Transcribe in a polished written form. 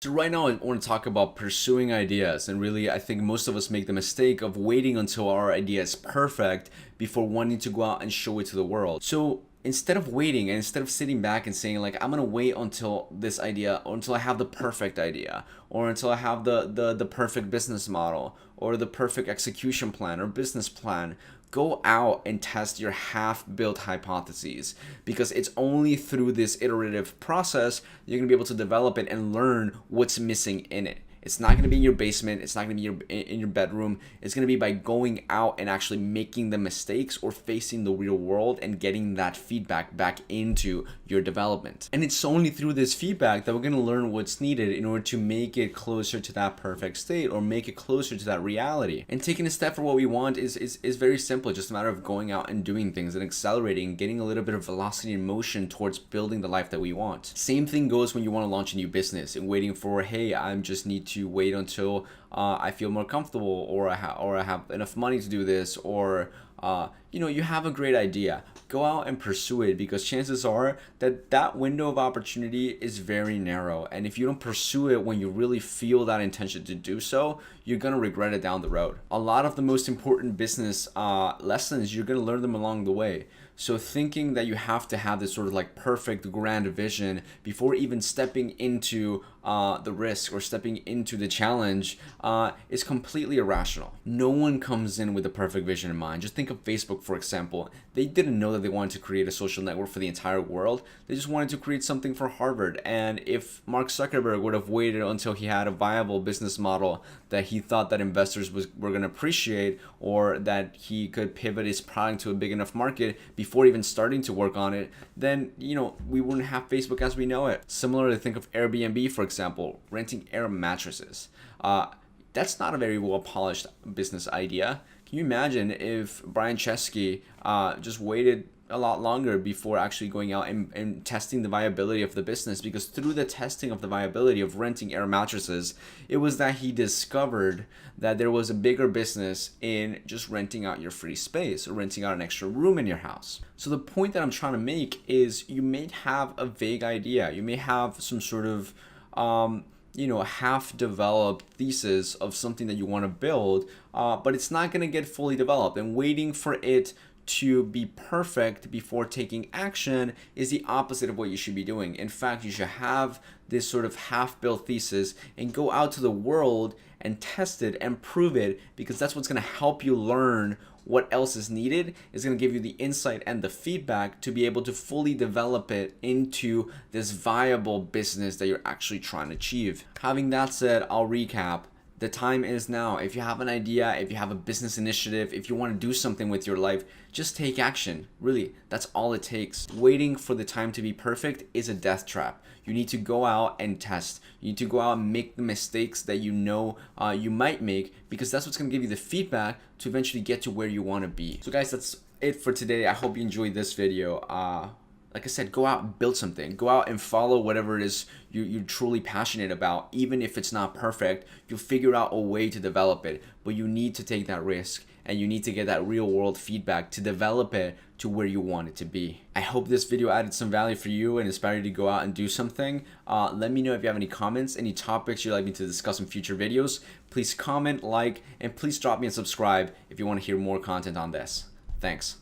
So right now I want to talk about pursuing ideas, and really I think most of us make the mistake of waiting until our idea is perfect before wanting to go out and show it to the world. So instead of waiting and instead of sitting back and saying like I'm gonna wait until this idea or until I have the perfect idea or until I have the perfect business model or the perfect execution plan or business plan, go out and test your half-built hypotheses, because it's only through this iterative process you're going to be able to develop it and learn what's missing in it. It's not going to be in your basement. It's not going to be in your bedroom. It's going to be by going out and actually making the mistakes or facing the real world and getting that feedback back into your development. And it's only through this feedback that we're going to learn what's needed in order to make it closer to that perfect state or make it closer to that reality. And taking a step for what we want is very simple. It's just a matter of going out and doing things and accelerating, getting a little bit of velocity and motion towards building the life that we want. Same thing goes when you want to launch a new business and waiting for, hey, I just need to wait until I feel more comfortable, or I have enough money to do this, or you have a great idea. Go out and pursue it, because chances are that window of opportunity is very narrow, and if you don't pursue it when you really feel that intention to do so, you're gonna regret it down the road. A lot of the most important business lessons, you're gonna learn them along the way. So thinking that you have to have this sort of like perfect grand vision before even stepping into the risk or stepping into the challenge is completely irrational. No one comes in with a perfect vision in mind. Just think of Facebook, for example. They didn't know that they wanted to create a social network for the entire world. They just wanted to create something for Harvard. And if Mark Zuckerberg would have waited until he had a viable business model that he thought that investors were going to appreciate, or that he could pivot his product to a big enough market before even starting to work on it, then we wouldn't have Facebook as we know it. Similarly, think of Airbnb, for example, renting air mattresses. That's not a very well polished business idea. Can you imagine if Brian Chesky just waited a lot longer before actually going out and testing the viability of the business? Because through the testing of the viability of renting air mattresses, it was that he discovered that there was a bigger business in just renting out your free space or renting out an extra room in your house. So the point that I'm trying to make is, you may have a vague idea. You may have some sort of half-developed thesis of something that you want to build, but it's not going to get fully developed. And waiting for it to be perfect before taking action is the opposite of what you should be doing. In fact, you should have this sort of half-built thesis and go out to the world and test it and prove it, because that's what's going to help you learn what else is needed. Is going to give you the insight and the feedback to be able to fully develop it into this viable business that you're actually trying to achieve. Having that said, I'll recap. The time is now. If you have an idea, if you have a business initiative, if you want to do something with your life, just take action. Really, that's all it takes. Waiting for the time to be perfect is a death trap. You need to go out and test. You need to go out and make the mistakes that you know you might make, because that's what's going to give you the feedback to eventually get to where you want to be. So guys, that's it for today. I hope you enjoyed this video. Like I said, go out and build something. Go out and follow whatever it is you're truly passionate about. Even if it's not perfect, you'll figure out a way to develop it. But you need to take that risk, and you need to get that real world feedback to develop it to where you want it to be. I hope this video added some value for you and inspired you to go out and do something. Let me know if you have any comments, any topics you'd like me to discuss in future videos. Please comment, like, and please drop me a subscribe if you want to hear more content on this. Thanks.